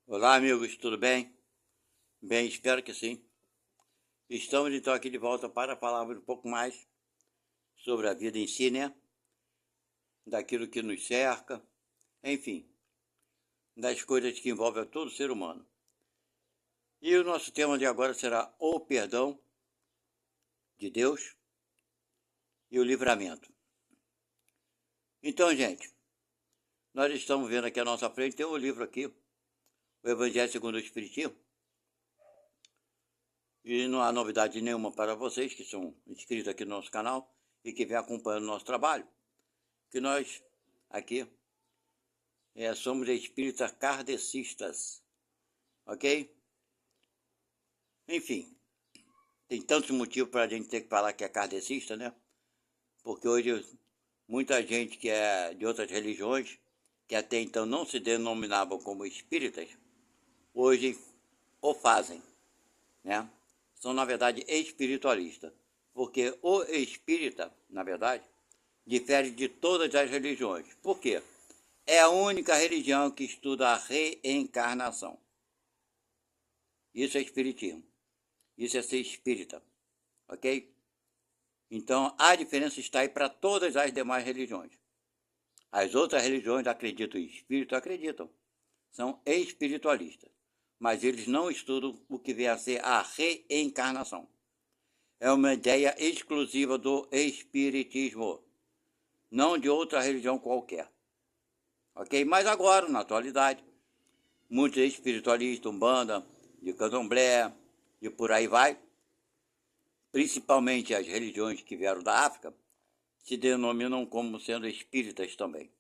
Olá, amigos, tudo bem? Bem, espero que sim. Estamos então aqui de volta para falar um pouco mais sobre a vida em si, né? Daquilo que nos cerca, enfim, das coisas que envolvem a todo ser humano. E o nosso tema de agora será o perdão de Deus e o livramento. Então, gente, nós estamos vendo aqui à nossa frente, tem um livro aqui, o Evangelho segundo o Espiritismo, e não há novidade nenhuma para vocês que são inscritos aqui no nosso canal e que vêm acompanhando o nosso trabalho, que nós aqui somos espíritas kardecistas, ok? Enfim, tem tantos motivos para a gente ter que falar que é kardecista, né? Porque hoje muita gente que é de outras religiões, que até então não se denominavam como espíritas, hoje o fazem, né? São, na verdade, espiritualistas. Porque o espírita, na verdade, difere de todas as religiões. Por quê? É a única religião que estuda a reencarnação. Isso é espiritismo. Isso é ser espírita, ok? Então, a diferença está aí para todas as demais religiões. As outras religiões acreditam em espírito, acreditam. São espiritualistas. Mas eles não estudam o que vem a ser a reencarnação. É uma ideia exclusiva do espiritismo, não de outra religião qualquer. Ok? Mas agora, na atualidade, muitos espiritualistas, umbanda, de candomblé e por aí vai, principalmente as religiões que vieram da África, se denominam como sendo espíritas também.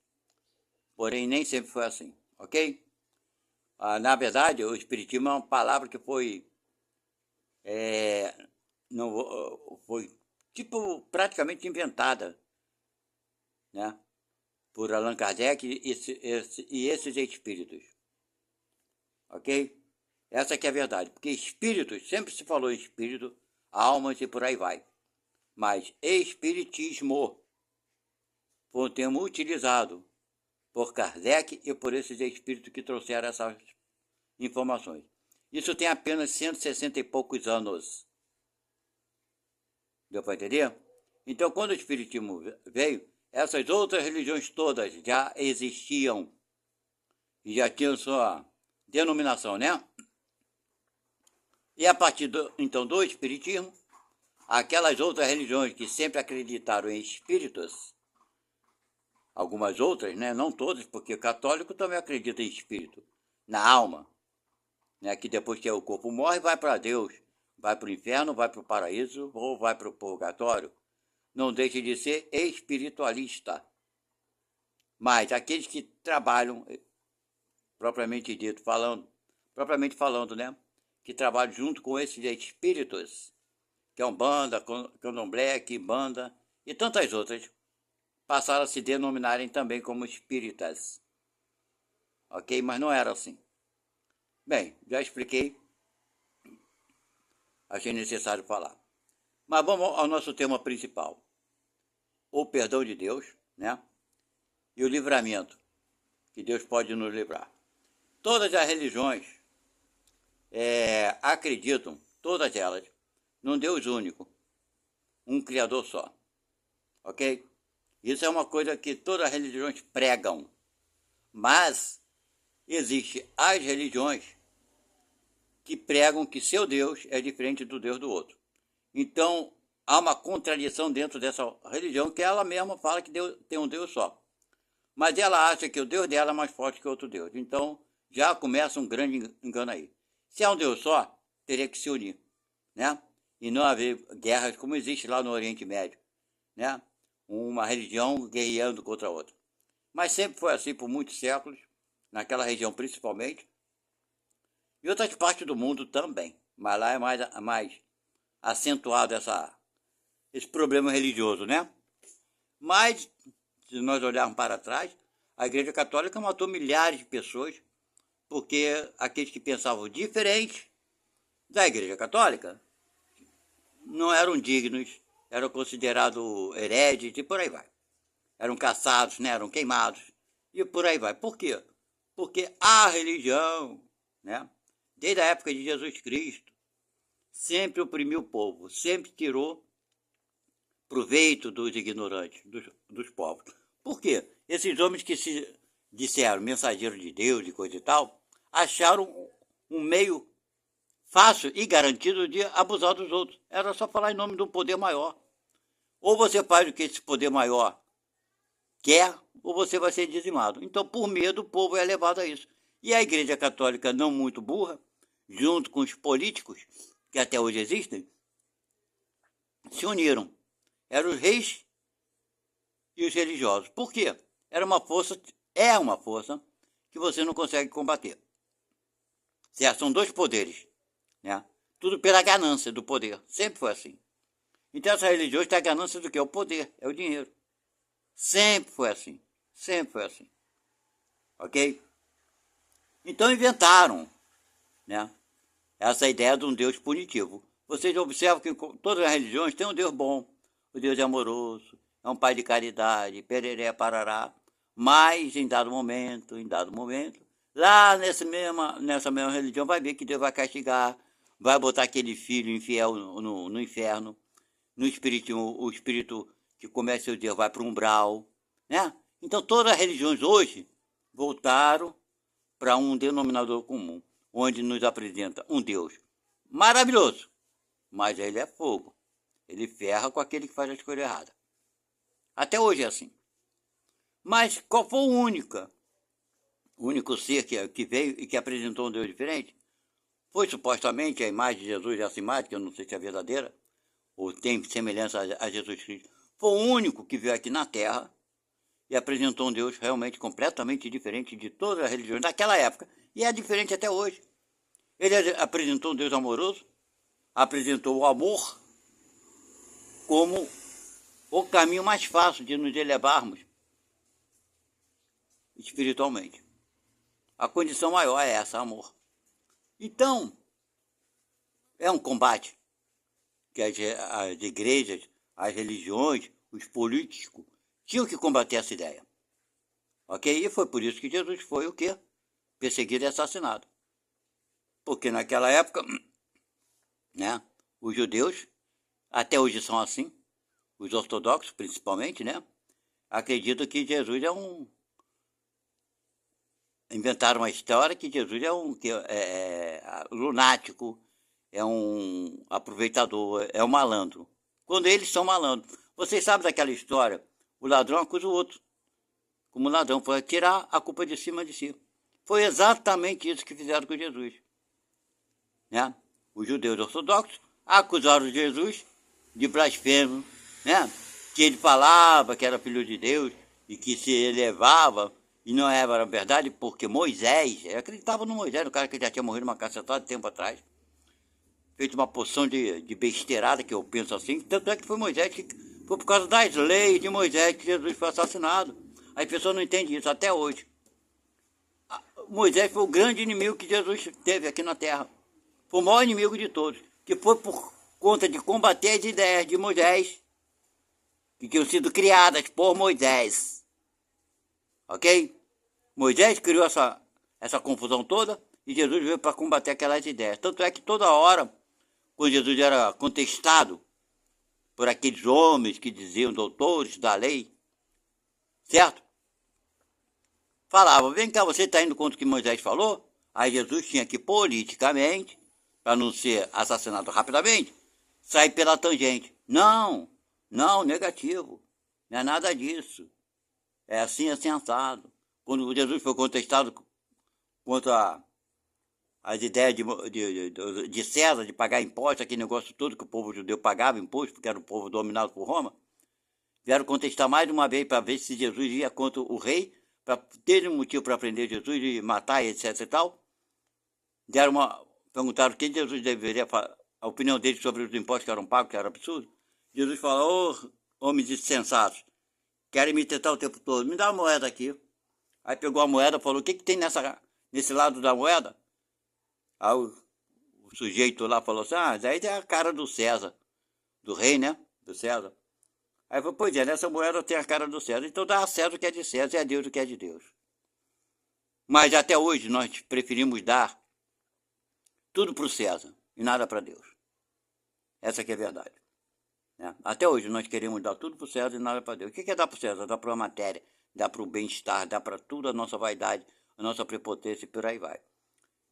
Porém, nem sempre foi assim, ok? Na verdade, o espiritismo é uma palavra que foi, não, foi tipo praticamente inventada, né? Por Allan Kardec e esses espíritos, ok? Essa que é a verdade, porque espíritos, sempre se falou em espírito, almas e por aí vai. Mas espiritismo foi um termo utilizado por Kardec e por esses espíritos que trouxeram essas informações. Isso tem apenas 160 e poucos anos. Deu para entender? Então, quando o espiritismo veio, essas outras religiões todas já existiam e já tinham sua denominação, né? E a partir então do espiritismo, aquelas outras religiões que sempre acreditaram em espíritos, algumas outras, né? Não todas, porque o católico também acredita em espírito, na alma, né? Que depois que o corpo morre, vai para Deus, vai para o inferno, vai para o paraíso ou vai para o purgatório. Não deixe de ser espiritualista. Mas aqueles que trabalham, propriamente falando, né? Que trabalham junto com esses espíritos, que é Umbanda, Candomblé, Quimbanda e tantas outras, passaram a se denominarem também como espíritas. Ok? Mas não era assim. Bem, já expliquei, achei necessário falar. Mas vamos ao nosso tema principal. O perdão de Deus, né? E o livramento, que Deus pode nos livrar. Todas as religiões acreditam, todas elas, num Deus único, um Criador só. Ok? Isso é uma coisa que todas as religiões pregam. Mas existem as religiões que pregam que seu Deus é diferente do Deus do outro. Então, há uma contradição dentro dessa religião que ela mesma fala que Deus tem um Deus só. Mas ela acha que o Deus dela é mais forte que outro Deus. Então, já começa um grande engano aí. Se é um Deus só, teria que se unir, né? E não haver guerras como existe lá no Oriente Médio, né? Uma religião guerreando contra a outra. Mas sempre foi assim por muitos séculos, naquela região principalmente, e outras partes do mundo também. Mas lá é mais acentuado esse problema religioso, né? Mas, se nós olharmos para trás, a Igreja Católica matou milhares de pessoas porque aqueles que pensavam diferente da Igreja Católica não eram dignos, eram considerados hereges e por aí vai. Eram caçados, né? Eram queimados e por aí vai. Por quê? Porque a religião né? Desde a época de Jesus Cristo, sempre oprimiu o povo, sempre tirou proveito dos ignorantes, dos povos. Por quê? Esses homens que se disseram mensageiros de Deus e coisa e tal, acharam um meio fácil e garantido de abusar dos outros. Era só falar em nome de um poder maior. Ou você faz o que esse poder maior quer, ou você vai ser dizimado. Então, por medo, o povo é levado a isso. E a Igreja Católica, não muito burra, junto com os políticos, que até hoje existem, se uniram. Eram os reis e os religiosos. Por quê? É uma força que você não consegue combater. Certo? São dois poderes, né? Tudo pela ganância do poder. Sempre foi assim. Então essa religião tem a ganância do que? É o poder, é o dinheiro. Sempre foi assim. Sempre foi assim. Ok? Então inventaram, né, essa ideia de um Deus punitivo. Vocês observam que todas as religiões têm um Deus bom. O Deus é amoroso, é um pai de caridade, pereré, parará. Mas em dado momento, lá nessa mesma religião vai ver que Deus vai castigar, vai botar aquele filho infiel no inferno, no espírito, o espírito que comete seu Deus vai para o umbral, né? Então todas as religiões hoje voltaram para um denominador comum, onde nos apresenta um Deus maravilhoso, mas ele é fogo. Ele ferra com aquele que faz a escolha errada. Até hoje é assim. Mas qual foi o único ser que veio e que apresentou um Deus diferente? Foi supostamente a imagem de Jesus, essa imagem, que eu não sei se é verdadeira, ou tem semelhança a Jesus Cristo. Foi o único que veio aqui na Terra e apresentou um Deus realmente completamente diferente de todas as religiões daquela época. E é diferente até hoje. Ele apresentou um Deus amoroso, apresentou o amor como o caminho mais fácil de nos elevarmos espiritualmente. A condição maior é essa, amor. Então, é um combate que as igrejas, as religiões, os políticos tinham que combater essa ideia. Ok? E foi por isso que Jesus foi o quê? Perseguido e assassinado. Porque naquela época, né, os judeus, até hoje são assim, os ortodoxos principalmente, né, acreditam que Jesus é inventaram uma história que Jesus é lunático, é um aproveitador, é um malandro. Quando eles são malandros. Vocês sabem daquela história? O ladrão acusa o outro como ladrão, foi tirar a culpa de cima de si. Foi exatamente isso que fizeram com Jesus, né? Os judeus ortodoxos acusaram Jesus de blasfemo, né? Que ele falava que era filho de Deus e que se elevava, e não era verdade, porque Moisés, eu acreditava no Moisés, o cara que já tinha morrido uma cacetada de tempo atrás, feito uma porção de besteirada, que eu penso assim, tanto é que foi Moisés, que foi por causa das leis de Moisés que Jesus foi assassinado. As pessoas não entendem isso até hoje. Moisés foi o grande inimigo que Jesus teve aqui na terra. Foi o maior inimigo de todos, que foi por conta de combater as ideias de Moisés, que tinham sido criadas por Moisés. Ok? Moisés criou essa confusão toda e Jesus veio para combater aquelas ideias. Tanto é que toda hora, quando Jesus era contestado por aqueles homens que diziam doutores da lei, certo? Falava, vem cá, você está indo contra o que Moisés falou? Aí Jesus tinha que, politicamente, para não ser assassinado rapidamente, sair pela tangente. Não, negativo. Não é nada disso. É assim, assado. Quando Jesus foi contestado contra as ideias de César, de pagar impostos, aquele negócio todo que o povo judeu pagava imposto, porque era o povo dominado por Roma, vieram contestar mais de uma vez para ver se Jesus ia contra o rei, para ter um motivo para prender Jesus e matar, etc e tal. Perguntaram quem Jesus deveria falar, a opinião dele sobre os impostos que eram pagos, que era absurdo. Jesus falou, homens insensatos, querem me tentar o tempo todo, me dá uma moeda aqui. Aí pegou a moeda e falou, o que tem nesse lado da moeda? Aí o sujeito lá falou assim, daí é a cara do César, do rei, né, do César. Aí falou, pois é, nessa moeda tem a cara do César, então dá a César o que é de César e a Deus o que é de Deus. Mas até hoje nós preferimos dar tudo para o César e nada para Deus. Essa que é a verdade. Né? Até hoje nós queremos dar tudo para o César e nada para Deus. O que é dar para o César? Dá para a matéria, dá para o bem-estar, dá para tudo a nossa vaidade, a nossa prepotência e por aí vai.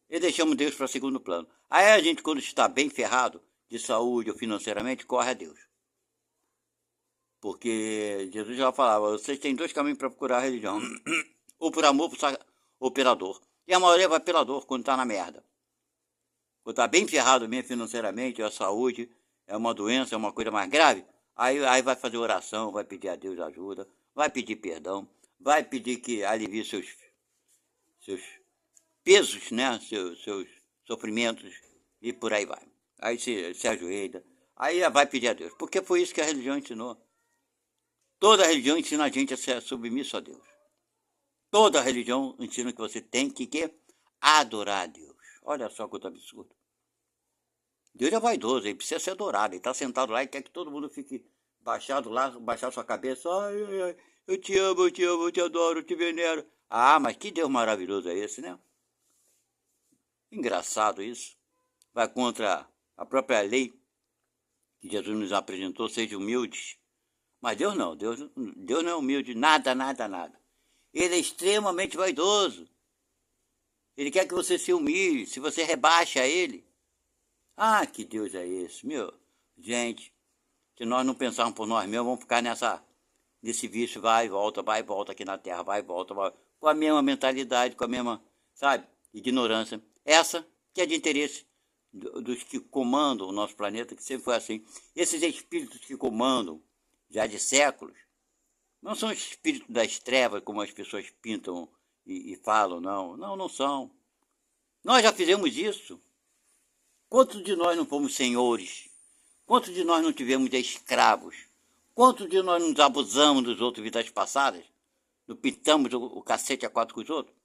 E deixamos Deus para segundo plano. Aí a gente, quando está bem ferrado, de saúde ou financeiramente, corre a Deus. Porque Jesus já falava, vocês têm dois caminhos para procurar a religião. Ou por amor ou pela dor. E a maioria vai pela dor quando está na merda. Quando está bem ferrado mesmo financeiramente, a saúde, é uma doença, é uma coisa mais grave, aí vai fazer oração, vai pedir a Deus ajuda, vai pedir perdão, vai pedir que alivie seus pesos, né? Seus sofrimentos e por aí vai. Aí se ajoelha, aí vai pedir a Deus. Porque foi isso que a religião ensinou. Toda religião ensina a gente a ser submisso a Deus. Toda religião ensina que você tem que adorar a Deus. Olha só quanto absurdo. Deus é vaidoso, ele precisa ser adorado. Ele está sentado lá e quer que todo mundo fique baixado lá, baixar sua cabeça. Ai, ai, eu te amo, eu te adoro, eu te venero. Ah, mas que Deus maravilhoso é esse, né? Engraçado isso. Vai contra a própria lei que Jesus nos apresentou, seja humildes. Mas Deus não, Deus não é humilde, nada. Ele é extremamente vaidoso. Ele quer que você se humilhe, se você rebaixa ele. Ah, que Deus é esse, meu? Gente, se nós não pensarmos por nós mesmos, vamos ficar nesse vício, vai e volta aqui na Terra, vai e volta, com a mesma mentalidade, com a mesma, sabe, ignorância. Essa que é de interesse dos que comandam o nosso planeta, que sempre foi assim. Esses espíritos que comandam, já de séculos, não são espíritos das trevas, como as pessoas pintam e falam, não. Não são. Nós já fizemos isso. Quantos de nós não fomos senhores? Quantos de nós não tivemos de escravos? Quantos de nós nos abusamos dos outros vidas passadas? Não pintamos o cacete a quatro com os outros?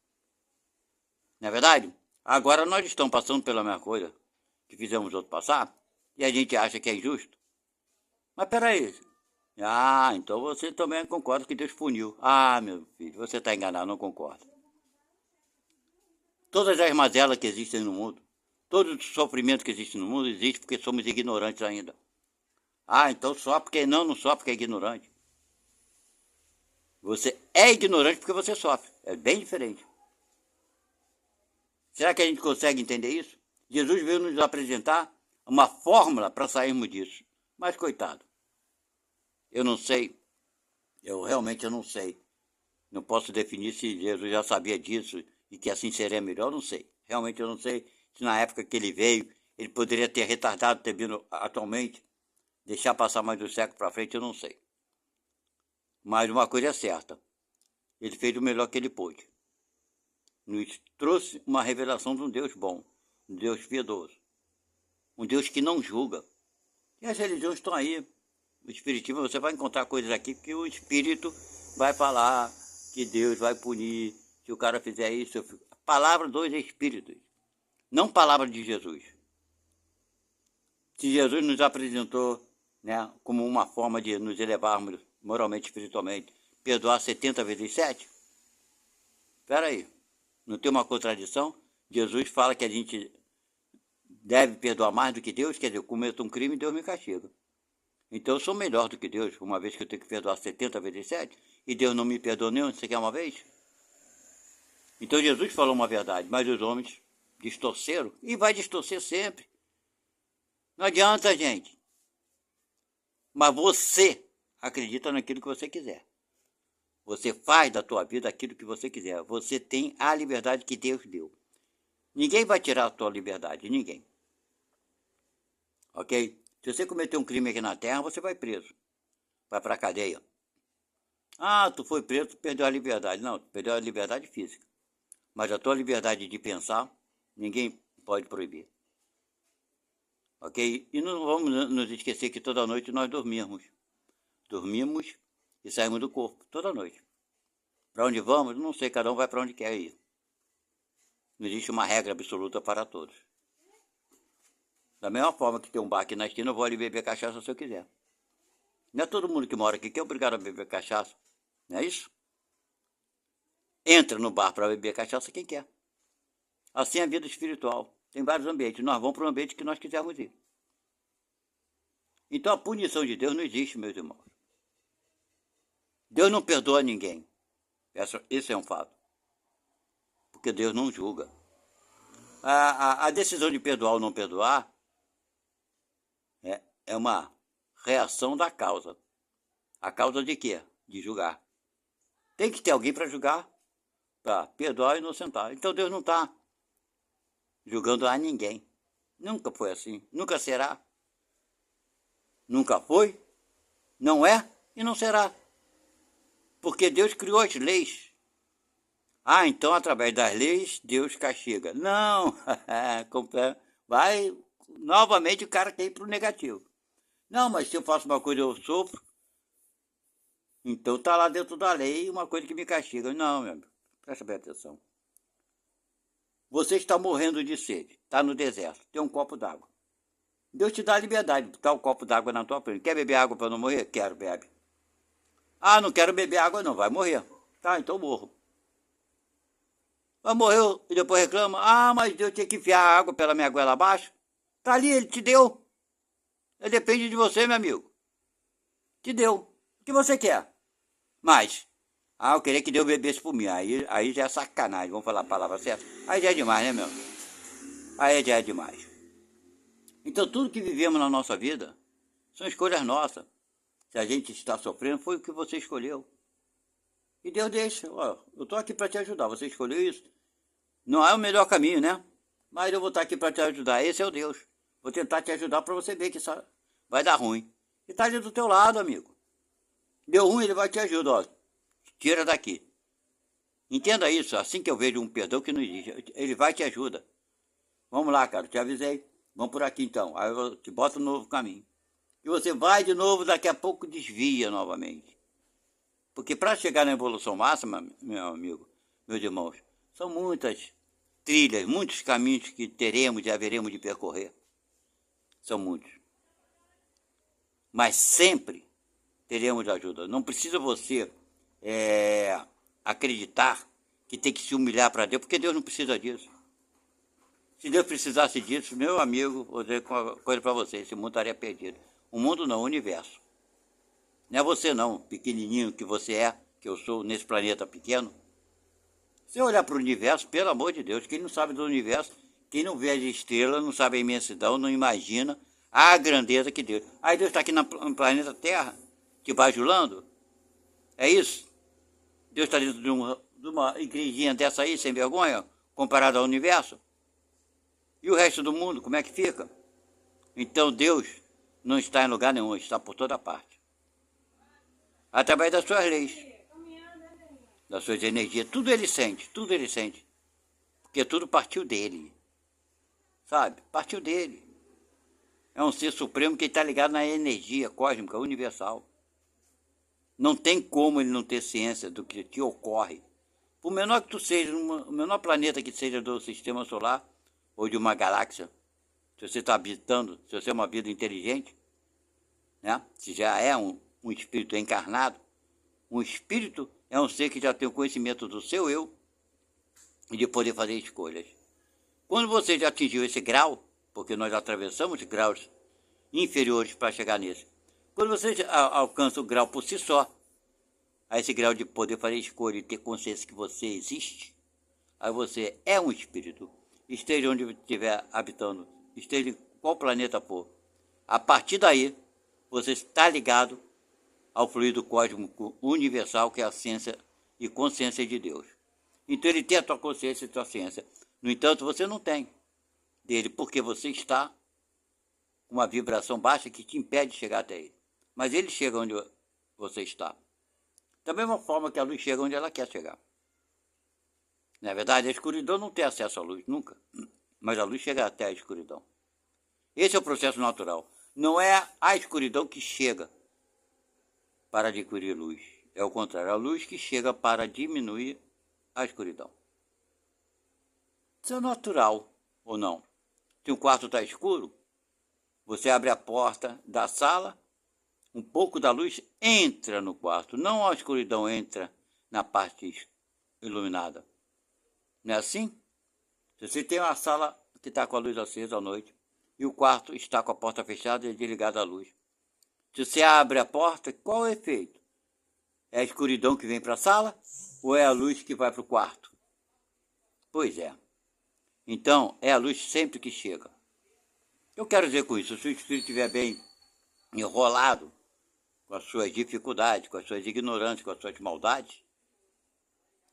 Não é verdade? Agora nós estamos passando pela mesma coisa que fizemos os outros passar e a gente acha que é injusto. Mas peraí. Ah, então você também concorda que Deus puniu. Ah, meu filho, você está enganado, não concordo. Todas as mazelas que existem no mundo, todo o sofrimento que existe no mundo, existe porque somos ignorantes ainda. Ah, então só porque não só porque é ignorante. Você é ignorante porque você sofre. É bem diferente. Será que a gente consegue entender isso? Jesus veio nos apresentar uma fórmula para sairmos disso. Mas coitado, eu não sei. Eu realmente não sei. Não posso definir se Jesus já sabia disso e que assim seria melhor, não sei. Realmente eu não sei se na época que ele veio, ele poderia ter retardado, ter vindo atualmente, deixar passar mais do século para frente, eu não sei. Mas uma coisa é certa, ele fez o melhor que ele pôde. Nos trouxe uma revelação de um Deus bom, um Deus piedoso, um Deus que não julga. E as religiões estão aí. O espiritismo, você vai encontrar coisas aqui que o espírito vai falar que Deus vai punir se o cara fizer isso. Palavra dos espíritos, não palavra de Jesus. Se Jesus nos apresentou, né, como uma forma de nos elevarmos moralmente, espiritualmente, perdoar 70 vezes 7, espera aí, não tem uma contradição? Jesus fala que a gente deve perdoar mais do que Deus, quer dizer, eu cometo um crime e Deus me castiga. Então eu sou melhor do que Deus, uma vez que eu tenho que perdoar 70 vezes 7, e Deus não me perdoou nem sequer uma vez? Então Jesus falou uma verdade, mas os homens distorceram, e vai distorcer sempre. Não adianta, gente. Mas você acredita naquilo que você quiser. Você faz da tua vida aquilo que você quiser. Você tem a liberdade que Deus deu. Ninguém vai tirar a tua liberdade, ninguém. Ok? Se você cometer um crime aqui na Terra, você vai preso. Vai para a cadeia. Ah, tu foi preso, tu perdeu a liberdade. Não, tu perdeu a liberdade física. Mas a tua liberdade de pensar, ninguém pode proibir. Ok? E não vamos nos esquecer que toda noite nós dormimos. Dormimos e saímos do corpo, toda noite. Para onde vamos? Não sei, cada um vai para onde quer ir. Não existe uma regra absoluta para todos. Da mesma forma que tem um bar aqui na esquina, eu vou ali beber cachaça se eu quiser. Não é todo mundo que mora aqui que é obrigado a beber cachaça. Não é isso? Entra no bar para beber cachaça quem quer. Assim é a vida espiritual. Tem vários ambientes. Nós vamos para o ambiente que nós quisermos ir. Então a punição de Deus não existe, meus irmãos. Deus não perdoa ninguém. Esse é um fato. Porque Deus não julga. A decisão de perdoar ou não perdoar é uma reação da causa. A causa de quê? De julgar. Tem que ter alguém para julgar, para perdoar e inocentar. Então Deus não está julgando a ninguém. Nunca foi assim. Nunca será. Nunca foi. Não é e não será. Porque Deus criou as leis. Então através das leis Deus castiga. Não. Vai novamente o cara quer ir para o negativo. Não, mas se eu faço uma coisa eu sofro. Então está lá dentro da lei uma coisa que me castiga. Não, meu amigo, presta bem atenção. Você está morrendo de sede, está no deserto, tem um copo d'água. Deus te dá a liberdade de botar um copo d'água na tua frente. Quer beber água para não morrer? Quero, bebe. Não quero beber água não, vai morrer. Tá, então morro. Mas morreu e depois reclama. Mas Deus tinha que enfiar a água pela minha goela abaixo. Tá ali, ele te deu. Depende de você, meu amigo. Te deu. O que você quer? Mas, eu queria que Deus bebesse por mim. Aí já é sacanagem, vamos falar a palavra certa. Aí já é demais, né, meu? Aí já é demais. Então, tudo que vivemos na nossa vida são escolhas nossas. Se a gente está sofrendo, foi o que você escolheu. E Deus deixa. Eu estou aqui para te ajudar. Você escolheu isso. Não é o melhor caminho, né? Mas eu vou estar aqui para te ajudar. Esse é o Deus. Vou tentar te ajudar para você ver que isso vai dar ruim. E está ali do teu lado, amigo. Deu ruim, ele vai te ajudar. Tira daqui. Entenda isso. Assim que eu vejo um perdão que não existe, ele vai te ajudar. Vamos lá, cara. Te avisei. Vamos por aqui então. Aí eu te boto no novo caminho. E você vai de novo, daqui a pouco desvia novamente. Porque para chegar na evolução máxima, meu amigo, meus irmãos, são muitas trilhas, muitos caminhos que teremos e haveremos de percorrer. São muitos. Mas sempre teremos ajuda. Não precisa você acreditar que tem que se humilhar para Deus, porque Deus não precisa disso. Se Deus precisasse disso, meu amigo, vou dizer uma coisa para você, esse mundo estaria perdido. O mundo não, o universo. Não é você não, pequenininho que você é, que eu sou nesse planeta pequeno. Se olhar para o universo, pelo amor de Deus, quem não sabe do universo, quem não vê as estrelas, não sabe a imensidão, não imagina a grandeza que Deus. Aí Deus está aqui no planeta Terra, te bajulando. É isso? Deus está dentro de uma igrejinha dessa aí, sem vergonha, comparado ao universo? E o resto do mundo, como é que fica? Então Deus não está em lugar nenhum, está por toda parte. Através das suas leis, das suas energias, tudo ele sente, tudo ele sente. Porque tudo partiu dele, sabe? Partiu dele. É um ser supremo que está ligado na energia cósmica universal. Não tem como ele não ter ciência do que te ocorre. Por menor que tu seja, o menor planeta que seja do sistema solar, ou de uma galáxia, se você está habitando, se você é uma vida inteligente, né? Se já é um espírito encarnado, um espírito é um ser que já tem o conhecimento do seu eu e de poder fazer escolhas. Quando você já atingiu esse grau, porque nós atravessamos graus inferiores para chegar nesse, quando você alcança o grau por si só, a esse grau de poder fazer escolha e ter consciência que você existe, aí você é um espírito. Esteja onde estiver habitando, esteja em qual planeta for. A partir daí, você está ligado ao fluido cósmico universal, que é a ciência e consciência de Deus. Então ele tem a tua consciência e a tua ciência. No entanto, você não tem dele, porque você está com uma vibração baixa que te impede de chegar até ele. Mas ele chega onde você está. Da mesma forma que a luz chega onde ela quer chegar. Na verdade, a escuridão não tem acesso à luz, nunca. Mas a luz chega até a escuridão. Esse é o processo natural. Não é a escuridão que chega para adquirir luz. É o contrário, a luz que chega para diminuir a escuridão. Isso é natural ou não? Se o quarto está escuro, você abre a porta da sala, um pouco da luz entra no quarto. Não a escuridão entra na parte iluminada. Não é assim? Se você tem uma sala, que está com a luz acesa à noite, e o quarto está com a porta fechada e desligada a luz. Se você abre a porta, qual é o efeito? É a escuridão que vem para a sala ou é a luz que vai para o quarto? Pois é. Então, é a luz sempre que chega. Eu quero dizer com isso, se o espírito estiver bem enrolado com as suas dificuldades, com as suas ignorâncias, com as suas maldades,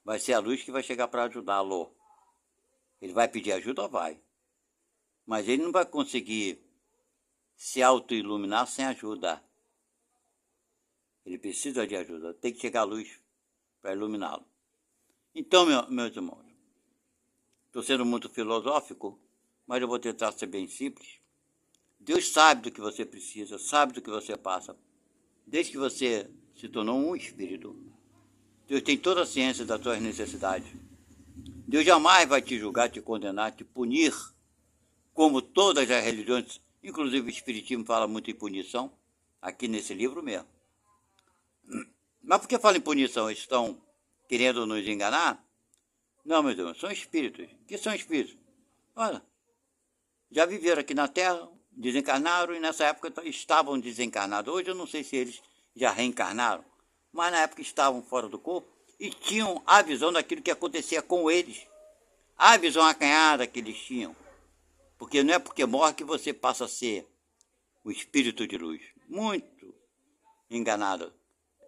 vai ser a luz que vai chegar para ajudá-lo. Ele vai pedir ajuda? Vai. Mas ele não vai conseguir se auto-iluminar sem ajuda. Ele precisa de ajuda, tem que chegar a luz para iluminá-lo. Então, meus irmãos, estou sendo muito filosófico, mas eu vou tentar ser bem simples. Deus sabe do que você precisa, sabe do que você passa. Desde que você se tornou um espírito, Deus tem toda a ciência das suas necessidades. Deus jamais vai te julgar, te condenar, te punir, como todas as religiões, inclusive o Espiritismo fala muito em punição, aqui nesse livro mesmo. Mas por que fala em punição? Eles estão querendo nos enganar? Não, meus irmãos, são espíritos. O que são espíritos? Olha, já viveram aqui na Terra, desencarnaram e nessa época estavam desencarnados. Hoje eu não sei se eles já reencarnaram, mas na época estavam fora do corpo e tinham a visão daquilo que acontecia com eles. A visão acanhada que eles tinham. Porque não é porque morre que você passa a ser o espírito de luz. Muito enganado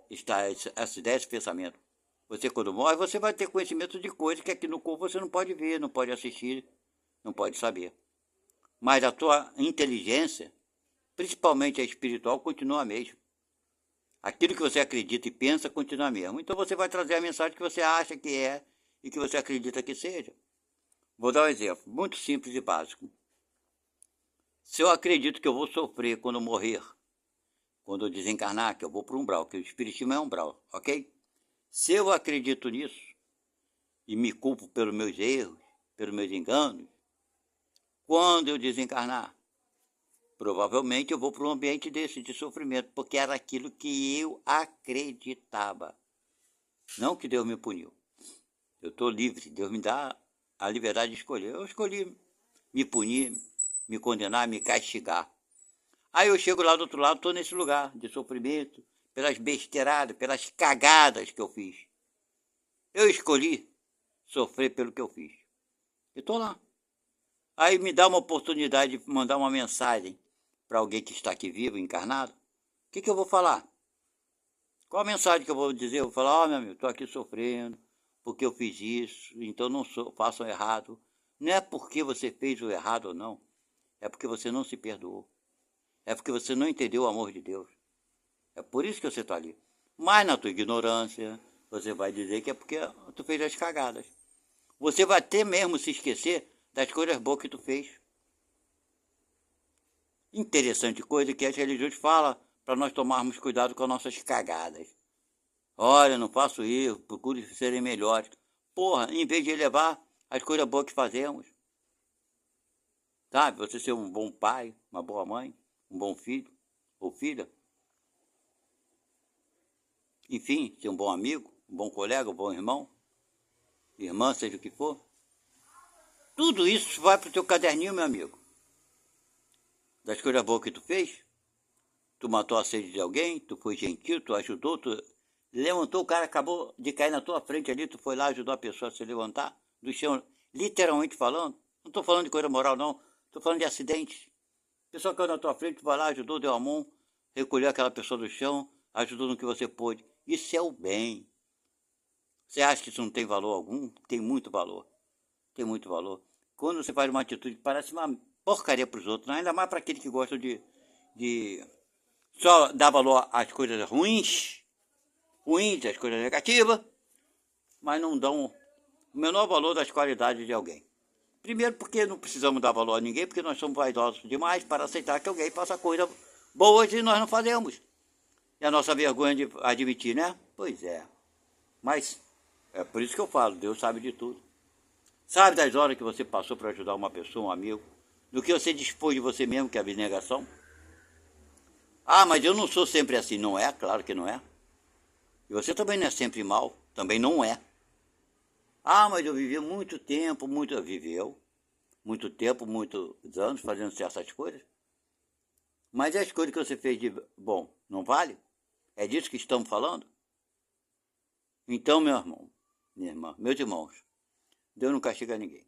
está essa ideia, esse pensamento. Você quando morre, você vai ter conhecimento de coisas que aqui no corpo você não pode ver, não pode assistir, não pode saber. Mas a tua inteligência, principalmente a espiritual, continua a mesma. Aquilo que você acredita e pensa continua a mesma. Então você vai trazer a mensagem que você acha que é e que você acredita que seja. Vou dar um exemplo, muito simples e básico. Se eu acredito que eu vou sofrer quando morrer, quando eu desencarnar, que eu vou para o umbral, que o espiritismo é umbral, ok? Se eu acredito nisso e me culpo pelos meus erros, pelos meus enganos, quando eu desencarnar, provavelmente eu vou para um ambiente desse, de sofrimento, porque era aquilo que eu acreditava. Não que Deus me puniu. Eu estou livre, Deus me dá a liberdade de escolher. Eu escolhi me punir, me condenar, me castigar. Aí eu chego lá do outro lado, estou nesse lugar de sofrimento, pelas besteiradas, pelas cagadas que eu fiz. Eu escolhi sofrer pelo que eu fiz. Eu estou lá. Aí me dá uma oportunidade de mandar uma mensagem para alguém que está aqui vivo, encarnado. O que eu vou falar? Qual a mensagem que eu vou dizer? Eu vou falar, meu amigo, estou aqui sofrendo, porque eu fiz isso, então não façam errado. Não é porque você fez o errado ou não, é porque você não se perdoou. É porque você não entendeu o amor de Deus. É por isso que você está ali. Mas na tua ignorância, você vai dizer que é porque tu fez as cagadas. Você vai até mesmo se esquecer das coisas boas que tu fez. Interessante coisa que as religiões falam para nós tomarmos cuidado com as nossas cagadas. Olha, não faço isso, procure serem melhores. Porra, em vez de elevar as coisas boas que fazemos. Sabe, você ser um bom pai, uma boa mãe, um bom filho ou filha. Enfim, ser um bom amigo, um bom colega, um bom irmão, irmã, seja o que for. Tudo isso vai para o teu caderninho, meu amigo. Das coisas boas que tu fez. Tu matou a sede de alguém, tu foi gentil, tu ajudou, tu levantou, o cara acabou de cair na tua frente ali, tu foi lá, ajudou a pessoa a se levantar do chão, literalmente falando. Não estou falando de coisa moral, não. Estou falando de acidentes. A pessoa caiu na tua frente, tu vai lá, ajudou, deu a mão, recolheu aquela pessoa do chão, ajudou no que você pôde. Isso é o bem. Você acha que isso não tem valor algum? Tem muito valor. Tem muito valor. Quando você faz uma atitude que parece uma porcaria para os outros, ainda mais para aqueles que gostam de só dar valor às coisas ruins, às coisas negativas, mas não dão o menor valor das qualidades de alguém. Primeiro porque não precisamos dar valor a ninguém, porque nós somos vaidosos demais para aceitar que alguém faça coisa boa e nós não fazemos. E a nossa vergonha de admitir, né? Pois é. Mas é por isso que eu falo, Deus sabe de tudo. Sabe das horas que você passou para ajudar uma pessoa, um amigo, do que você dispôs de você mesmo, que é a abnegação? Ah, mas eu não sou sempre assim. Não é? Claro que não é. E você também não é sempre mal. Também não é. Ah, mas eu vivi muito tempo, viveu. muito tempo, muitos anos fazendo certas coisas. Mas as coisas que você fez de bom, não vale? É disso que estamos falando? Então, meu irmão, minha irmã, meus irmãos, Deus não castiga ninguém.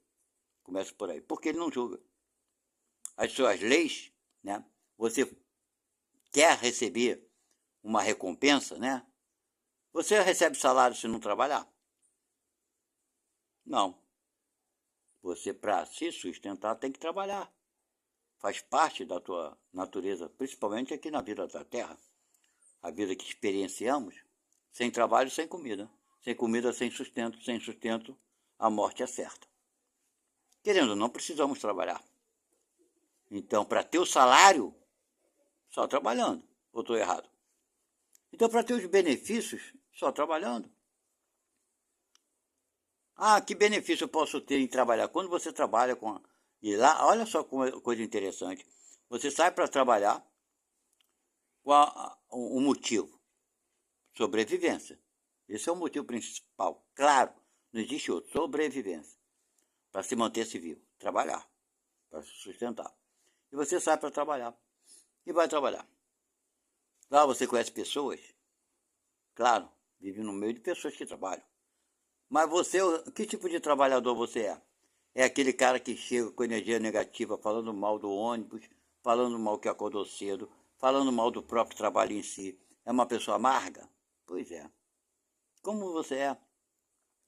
Começa por aí. Porque Ele não julga. As suas leis, né? Você quer receber uma recompensa, né? Você recebe salário se não trabalhar? Não. Você, para se sustentar, tem que trabalhar. Faz parte da tua natureza, principalmente aqui na vida da Terra. A vida que experienciamos, sem trabalho, sem comida. Sem comida, sem sustento, a morte é certa. Querendo ou não, precisamos trabalhar. Então, para ter o salário, só trabalhando. Ou estou errado? Então, para ter os benefícios, só trabalhando. Ah, que benefício eu posso ter em trabalhar? Quando você trabalha com... E lá, olha só que coisa interessante. Você sai para trabalhar com um motivo. Sobrevivência. Esse é o motivo principal. Claro, não existe outro. Sobrevivência. Para se manter-se vivo. Trabalhar. Para se sustentar. E você sai para trabalhar. E vai trabalhar. Lá você conhece pessoas. Claro, vive no meio de pessoas que trabalham. Mas você, que tipo de trabalhador você é? É aquele cara que chega com energia negativa, falando mal do ônibus, falando mal que acordou cedo, falando mal do próprio trabalho em si. É uma pessoa amarga? Pois é. Como você é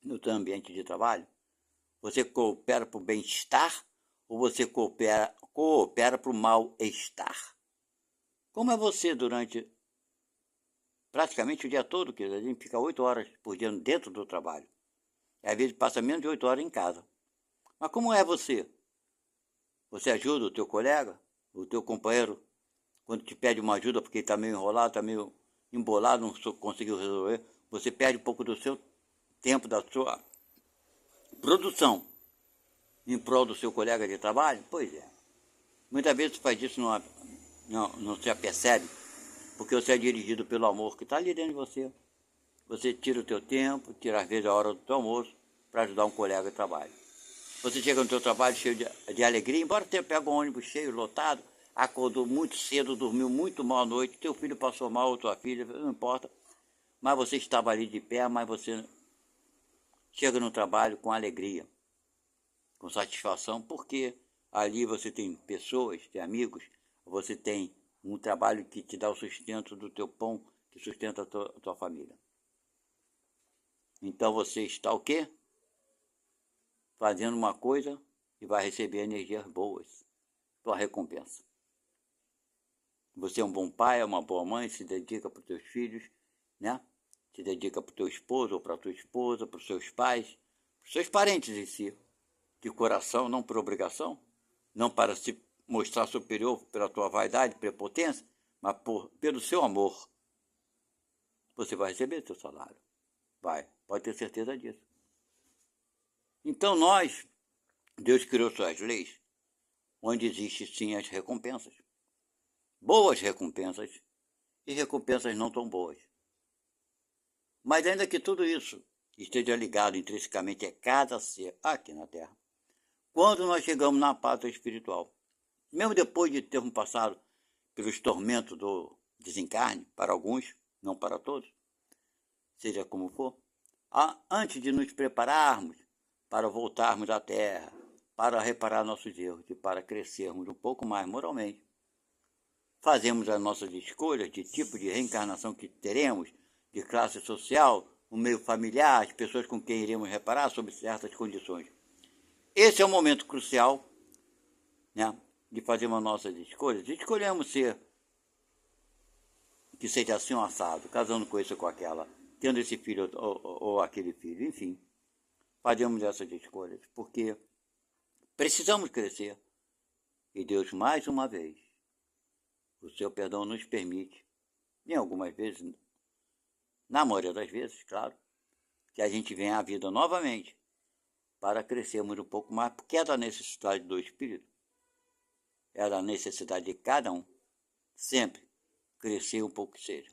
no seu ambiente de trabalho? Você coopera para o bem-estar ou você coopera para o mal-estar? Como é você durante praticamente o dia todo, que a gente fica 8 horas por dia dentro do trabalho. E às vezes passa menos de 8 horas em casa. Mas como é você? Você ajuda o teu colega, o teu companheiro, quando te pede uma ajuda porque ele está meio enrolado, está meio embolado, não conseguiu resolver, você perde um pouco do seu tempo, da sua produção em prol do seu colega de trabalho? Pois é. Muitas vezes você faz isso, não se apercebe, porque você é dirigido pelo amor que está ali dentro de você. Você tira o teu tempo, tira às vezes a hora do teu almoço para ajudar um colega de trabalho. Você chega no teu trabalho cheio de alegria, embora tenha pego um ônibus cheio, lotado, acordou muito cedo, dormiu muito mal à noite, teu filho passou mal, ou tua filha, não importa, mas você estava ali de pé, mas você chega no trabalho com alegria, com satisfação, porque ali você tem pessoas, tem amigos, você tem um trabalho que te dá o sustento do teu pão, que sustenta a tua família. Então você está o quê? Fazendo uma coisa e vai receber energias boas, tua recompensa. Você é um bom pai, é uma boa mãe, se dedica para os teus filhos, né? Se dedica para o teu esposo ou para a tua esposa, para os seus pais, para os seus parentes em si, de coração, não por obrigação, não para se mostrar superior pela tua vaidade, prepotência, mas pelo seu amor. Você vai receber seu salário. Vai, pode ter certeza disso. Então Deus criou suas leis, onde existem sim as recompensas. Boas recompensas e recompensas não tão boas. Mas ainda que tudo isso esteja ligado intrinsecamente a cada ser aqui na Terra, quando nós chegamos na pátria espiritual, mesmo depois de termos passado pelos tormentos do desencarne, para alguns, não para todos, seja como for, antes de nos prepararmos para voltarmos à Terra, para reparar nossos erros e para crescermos um pouco mais moralmente, fazemos as nossas escolhas de tipo de reencarnação que teremos, de classe social, o meio familiar, as pessoas com quem iremos reparar sob certas condições. Esse é o momento crucial, né, de fazermos as nossas escolhas. Escolhemos ser que seja assim um assado, casando com esse ou com aquela, tendo esse filho ou aquele filho, enfim. Fazemos essas escolhas porque precisamos crescer. E Deus, mais uma vez, o seu perdão nos permite, em algumas vezes, na maioria das vezes, claro, que a gente venha à vida novamente para crescermos um pouco mais, porque é da necessidade do Espírito, é da necessidade de cada um, sempre crescer um pouco que seja.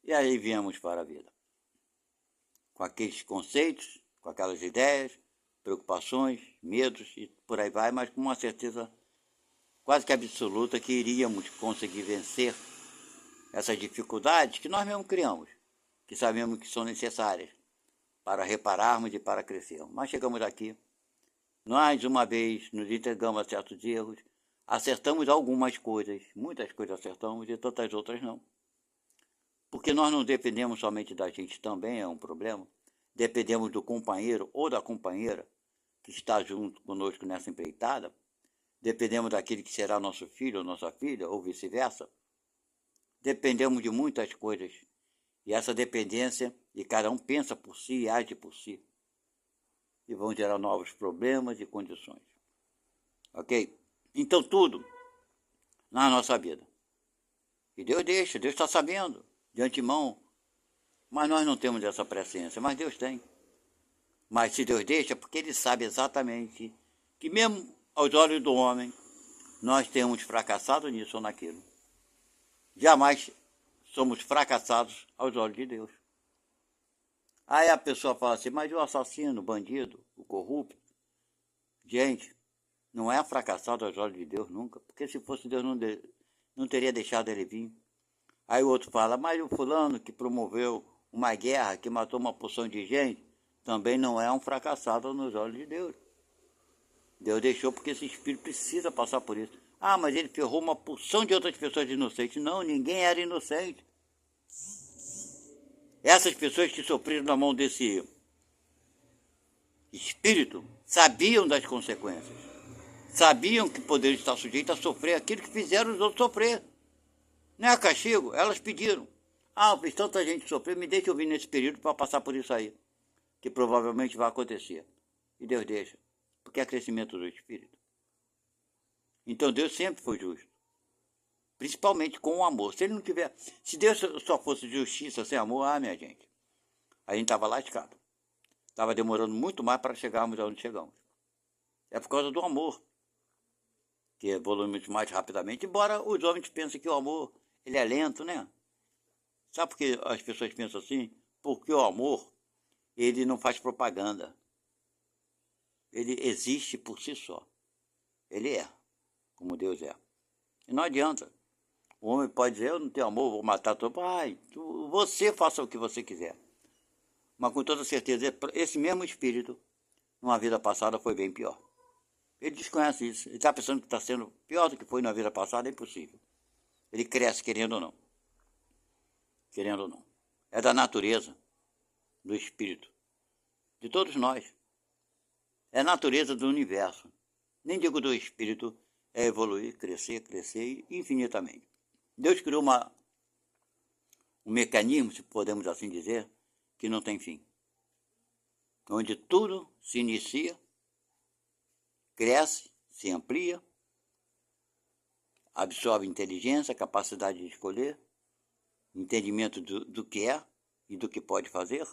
E aí viemos para a vida, com aqueles conceitos, com aquelas ideias, preocupações, medos e por aí vai, mas com uma certeza quase que absoluta que iríamos conseguir vencer essas dificuldades que nós mesmos criamos, que sabemos que são necessárias para repararmos e para crescermos. Mas chegamos aqui, mais uma vez nos entregamos a certos erros, acertamos algumas coisas, muitas coisas acertamos e tantas outras não. Porque nós não dependemos somente da gente, também é um problema. Dependemos do companheiro ou da companheira que está junto conosco nessa empreitada. Dependemos daquele que será nosso filho ou nossa filha, ou vice-versa. Dependemos de muitas coisas. E essa dependência, e cada um pensa por si e age por si. E vão gerar novos problemas e condições. Ok? Então tudo na nossa vida. E Deus deixa, Deus está sabendo de antemão. Mas nós não temos essa presciência, mas Deus tem. Mas se Deus deixa, é porque Ele sabe exatamente que mesmo aos olhos do homem, nós temos fracassado nisso ou naquilo. Jamais somos fracassados aos olhos de Deus. Aí a pessoa fala assim, mas o assassino, o bandido, o corrupto, gente, não é fracassado aos olhos de Deus nunca, porque se fosse Deus não teria deixado ele vir. Aí o outro fala, mas o fulano que promoveu uma guerra, que matou uma porção de gente, também não é um fracassado nos olhos de Deus. Deus deixou porque esse espírito precisa passar por isso. Ah, mas ele ferrou uma porção de outras pessoas inocentes. Não, ninguém era inocente. Essas pessoas que sofreram na mão desse espírito sabiam das consequências. Sabiam que poderiam estar sujeitos a sofrer aquilo que fizeram os outros sofrer. Não é castigo, elas pediram. Ah, eu fiz tanta gente sofrer, me deixa eu vir nesse período para passar por isso aí. Que provavelmente vai acontecer. E Deus deixa, porque é crescimento do espírito. Então Deus sempre foi justo. Principalmente com o amor. Se ele não tiver, se Deus só fosse justiça sem amor, minha gente, a gente estava lascado. Estava demorando muito mais para chegarmos aonde chegamos. É por causa do amor que evoluímos mais rapidamente, embora os homens pensem que o amor ele é lento, né? Sabe por que as pessoas pensam assim? Porque o amor, ele não faz propaganda. Ele existe por si só. Ele é, como Deus é. E não adianta. O homem pode dizer, eu não tenho amor, vou matar todo. Ai, você faça o que você quiser. Mas com toda certeza, esse mesmo espírito, numa vida passada, foi bem pior. Ele desconhece isso. Ele está pensando que está sendo pior do que foi na vida passada, é impossível. Ele cresce, querendo ou não. Querendo ou não. É da natureza, do espírito, de todos nós. É a natureza do universo. Nem digo do espírito, é evoluir, crescer infinitamente. Deus criou um mecanismo, se podemos assim dizer, que não tem fim. Onde tudo se inicia, cresce, se amplia, absorve inteligência, capacidade de escolher, entendimento do que é e do que pode fazer.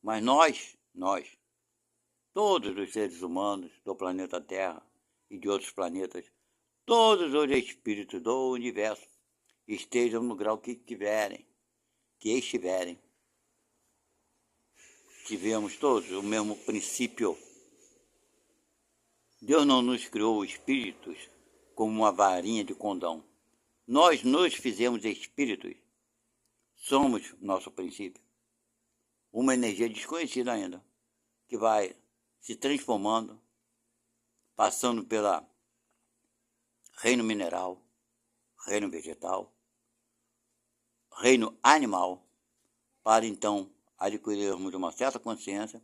Mas nós, todos os seres humanos do planeta Terra e de outros planetas, todos os espíritos do universo estejam no grau que estiverem. Tivemos todos o mesmo princípio. Deus não nos criou espíritos como uma varinha de condão. Nós nos fizemos espíritos. Somos nosso princípio. Uma energia desconhecida ainda, que vai se transformando, passando pela reino mineral, reino vegetal, reino animal, para então adquirirmos uma certa consciência,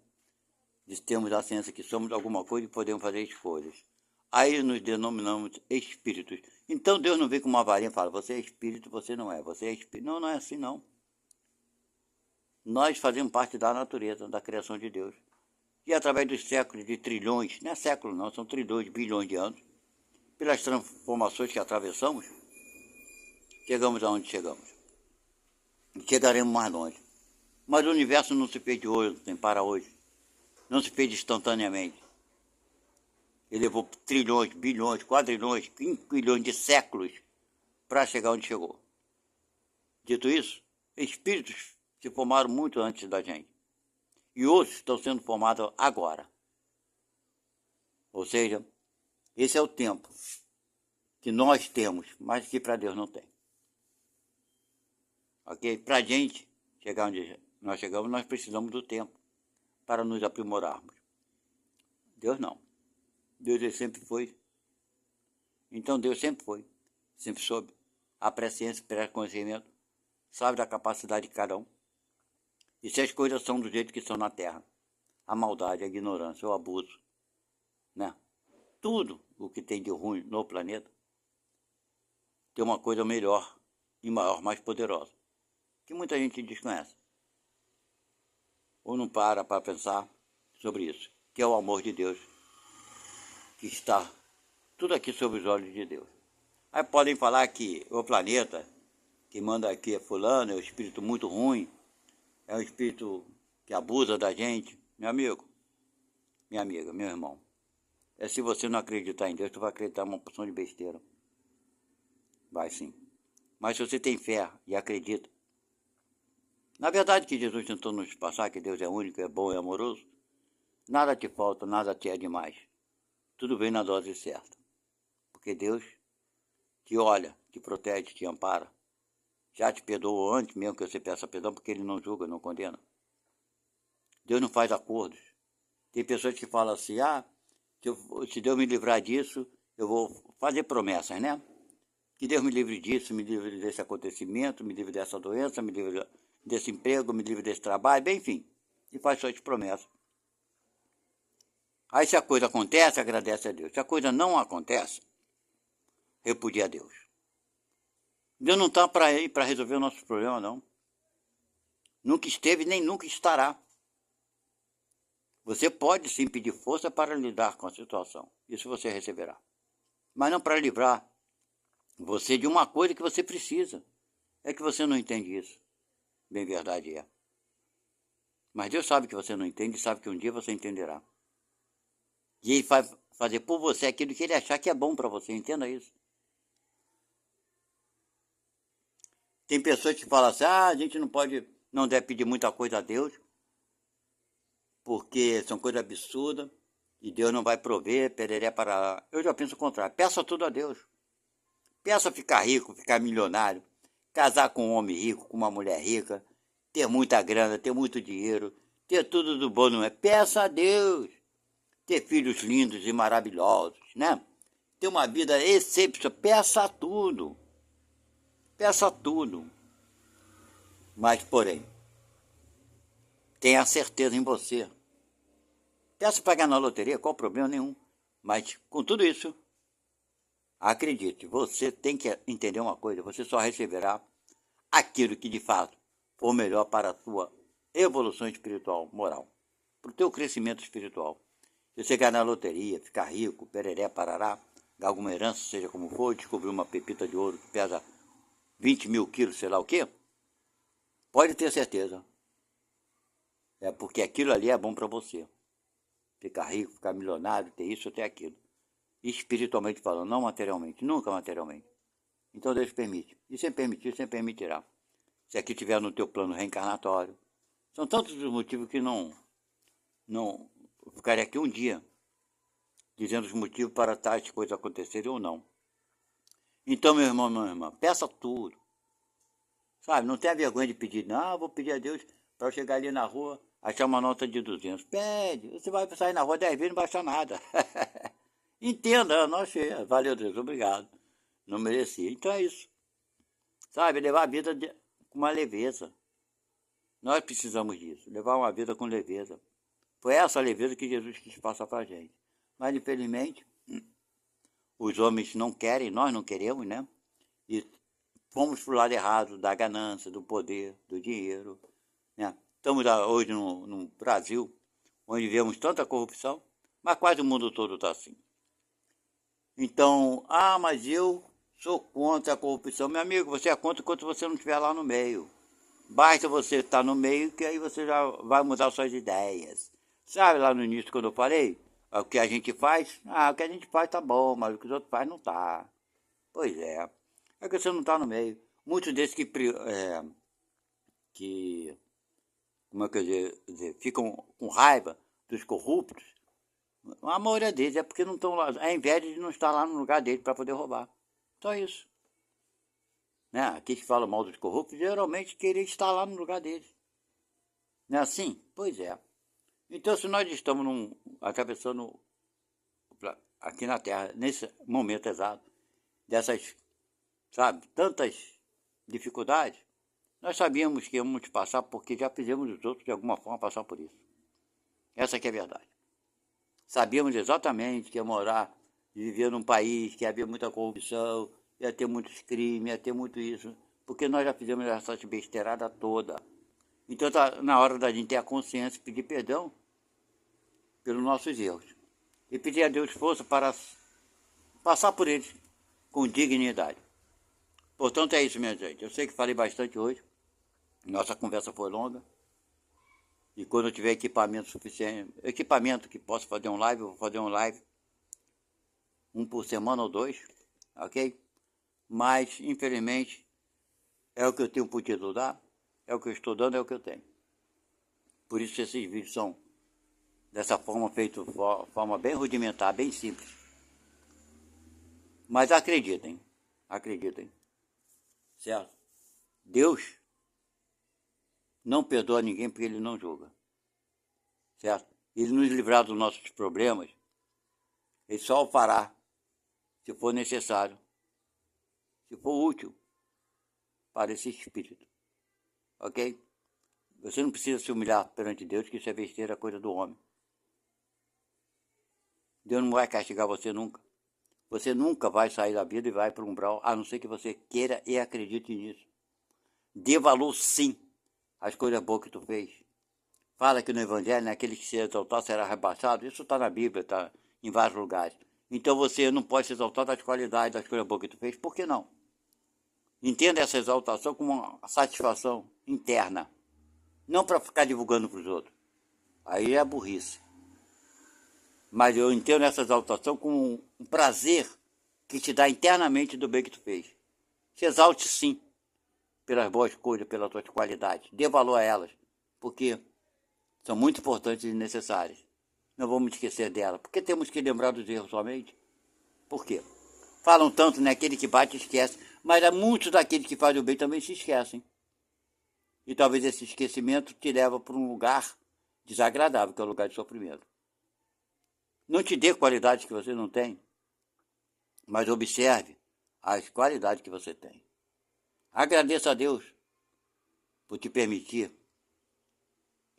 de termos a ciência que somos alguma coisa e podemos fazer escolhas. Aí nos denominamos espíritos. Então Deus não vem com uma varinha e fala, você é espírito, você não é, você é espírito. Não, não é assim não. Nós fazemos parte da natureza, da criação de Deus. E através dos séculos de trilhões, não é século não, são trilhões, bilhões de anos, pelas transformações que atravessamos, chegamos aonde chegamos. E chegaremos mais longe. Mas o universo não se fez de hoje, nem para hoje. Não se fez instantaneamente. Ele levou trilhões, bilhões, quadrilhões, quinquilhões de séculos para chegar onde chegou. Dito isso, espíritos se formaram muito antes da gente. E outros estão sendo formados agora. Ou seja, esse é o tempo que nós temos, mas que para Deus não tem. Ok? Para a gente chegar onde nós chegamos, nós precisamos do tempo para nos aprimorarmos. Deus não. Deus ele sempre foi. Então Deus sempre foi, sempre soube. A presciência, pré-conhecimento, sabe da capacidade de cada um. E se as coisas são do jeito que são na Terra, a maldade, a ignorância, o abuso, né? Tudo o que tem de ruim no planeta, tem uma coisa melhor e maior, mais poderosa, que muita gente desconhece. Ou não para pensar sobre isso, que é o amor de Deus, que está tudo aqui sob os olhos de Deus. Aí podem falar que o planeta, que manda aqui é fulano, é um espírito muito ruim, é um espírito que abusa da gente. Meu amigo, minha amiga, meu irmão, se você não acreditar em Deus, tu vai acreditar em uma porção de besteira. Vai sim. Mas se você tem fé e acredita, na verdade que Jesus tentou nos passar, que Deus é único, é bom e amoroso, nada te falta, nada te é demais. Tudo vem na dose certa. Porque Deus te olha, te protege, te ampara. Já te perdoou antes mesmo que você peça perdão, porque Ele não julga, não condena. Deus não faz acordos. Tem pessoas que falam assim, se Deus me livrar disso, eu vou fazer promessas, né? Que Deus me livre disso, me livre desse acontecimento, me livre dessa doença, me livre desse emprego, me livre desse trabalho, bem, enfim. E faz suas promessas. Aí se a coisa acontece, agradece a Deus. Se a coisa não acontece, repudia a Deus. Deus não está para ir para resolver o nosso problema, não. Nunca esteve, nem nunca estará. Você pode sim pedir força para lidar com a situação. Isso você receberá. Mas não para livrar você de uma coisa que você precisa. É que você não entende isso. Bem verdade é. Mas Deus sabe que você não entende e sabe que um dia você entenderá. E Ele vai fazer por você aquilo que Ele achar que é bom para você. Entenda isso. Tem pessoas que falam assim, a gente não deve pedir muita coisa a Deus, porque são coisas absurdas, e Deus não vai prover, pereré para lá. Eu já penso o contrário, peça tudo a Deus. Peça ficar rico, ficar milionário, casar com um homem rico, com uma mulher rica, ter muita grana, ter muito dinheiro, ter tudo do bom, não é? Peça a Deus. Ter filhos lindos e maravilhosos, né? Ter uma vida excepcional, peça tudo. Peça tudo. Mas, porém, tenha certeza em você. Peça para ganhar na loteria, qual problema nenhum. Mas, com tudo isso, acredite, você tem que entender uma coisa, você só receberá aquilo que de fato for melhor para a sua evolução espiritual, moral, para o teu crescimento espiritual. Se você ganhar na loteria, ficar rico, pereré, parará, ganhar alguma herança, seja como for, descobrir uma pepita de ouro que pesa 20 mil quilos, sei lá o quê, pode ter certeza. É porque aquilo ali é bom para você. Ficar rico, ficar milionário, ter isso, ter aquilo. Espiritualmente falando, não materialmente, nunca materialmente. Então Deus permite. E sem permitir, sempre permitirá. Se aqui estiver no teu plano reencarnatório. São tantos os motivos que não ficaria aqui um dia dizendo os motivos para tais coisas acontecerem ou não. Então, meu irmão, minha irmã, peça tudo. Sabe, não tenha vergonha de pedir. Não, vou pedir a Deus para eu chegar ali na rua, achar uma nota de 200. Pede, você vai sair na rua 10 vezes e não vai achar nada. Entenda, não achei. Valeu, Deus, obrigado. Não merecia. Então é isso. Sabe, levar a vida com uma leveza. Nós precisamos disso, levar uma vida com leveza. Foi essa leveza que Jesus quis passar para a gente. Mas, infelizmente, os homens não querem, nós não queremos, né? E fomos para o lado errado da ganância, do poder, do dinheiro. Né? Estamos hoje no Brasil, onde vemos tanta corrupção, mas quase o mundo todo está assim. Então, mas eu sou contra a corrupção. Meu amigo, você é contra enquanto você não estiver lá no meio. Basta você estar no meio que aí você já vai mudar suas ideias. Sabe lá no início quando eu falei? O que a gente faz? O que a gente faz tá bom, mas o que os outros fazem não tá. Pois é. É que você não está no meio. Muitos desses como é que eu dizer, ficam com raiva dos corruptos, A maioria deles é porque não estão lá, é inveja de não estar lá no lugar deles para poder roubar. Só isso. Né? Aqueles que falam mal dos corruptos, geralmente querem estar lá no lugar deles. Não é assim? Pois é. Então, se nós estamos atravessando aqui na Terra, nesse momento exato, dessas, sabe, tantas dificuldades, nós sabíamos que íamos passar porque já fizemos os outros de alguma forma passar por isso. Essa que é a verdade. Sabíamos exatamente que ia morar e viver num país que havia muita corrupção, ia ter muitos crimes, ia ter muito isso, porque nós já fizemos essa besteirada toda. Então está na hora da gente ter a consciência e pedir perdão pelos nossos erros. E pedir a Deus força para passar por eles com dignidade. Portanto, é isso, minha gente. Eu sei que falei bastante hoje. Nossa conversa foi longa. E quando eu tiver equipamento suficiente, equipamento que possa fazer um live, eu vou fazer um live. Um por semana ou dois, ok? Mas, infelizmente, é o que eu tenho podido dar. É o que eu estou dando, é o que eu tenho. Por isso esses vídeos são dessa forma, feito de forma bem rudimentar, bem simples. Mas acreditem, certo? Deus não perdoa ninguém porque Ele não julga, certo? Ele nos livrar dos nossos problemas, Ele só o fará se for necessário, se for útil para esse espírito, ok? Você não precisa se humilhar perante Deus, que isso é besteira, coisa do homem. Deus não vai castigar você nunca. Você nunca vai sair da vida e vai para um umbral, a não ser que você queira e acredite nisso. Dê valor, sim, às coisas boas que tu fez. Fala que no Evangelho, aquele que se exaltar será rebaixado. Isso está na Bíblia, está em vários lugares. Então você não pode se exaltar das qualidades, das coisas boas que tu fez. Por que não? Entenda essa exaltação como uma satisfação interna. Não para ficar divulgando para os outros. Aí é burrice. Mas eu entendo essa exaltação como um prazer que te dá internamente do bem que tu fez. Se exalte, sim, pelas boas coisas, pelas tuas qualidades. Dê valor a elas, porque são muito importantes e necessárias. Não vamos esquecer delas. Por que temos que lembrar dos erros somente? Por quê? Falam tanto, né? Aquele que bate esquece. Mas há muitos daqueles que fazem o bem também se esquecem. E talvez esse esquecimento te leve para um lugar desagradável, que é o lugar de sofrimento. Não te dê qualidades que você não tem, mas observe as qualidades que você tem. Agradeça a Deus por te permitir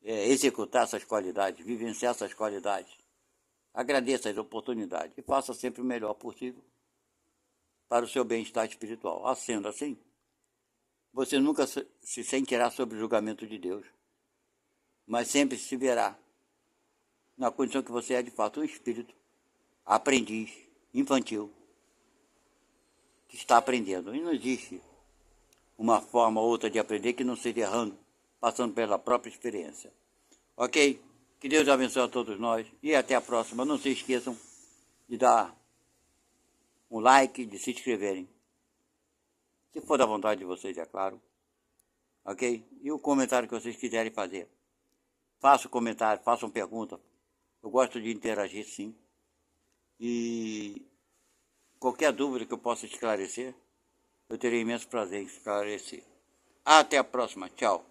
executar essas qualidades, vivenciar essas qualidades. Agradeça as oportunidades e faça sempre o melhor possível para o seu bem-estar espiritual. Sendo assim, você nunca se sentirá sob o julgamento de Deus, mas sempre se verá na condição que você é de fato um espírito aprendiz, infantil, que está aprendendo. E não existe uma forma ou outra de aprender que não seja errando, passando pela própria experiência. Ok? Que Deus abençoe a todos nós e até a próxima. Não se esqueçam de dar um like, de se inscreverem. Se for da vontade de vocês, é claro. Ok? E o comentário que vocês quiserem fazer. Façam comentário, façam pergunta. Eu gosto de interagir, sim. E qualquer dúvida que eu possa esclarecer, eu terei imenso prazer em esclarecer. Até a próxima. Tchau.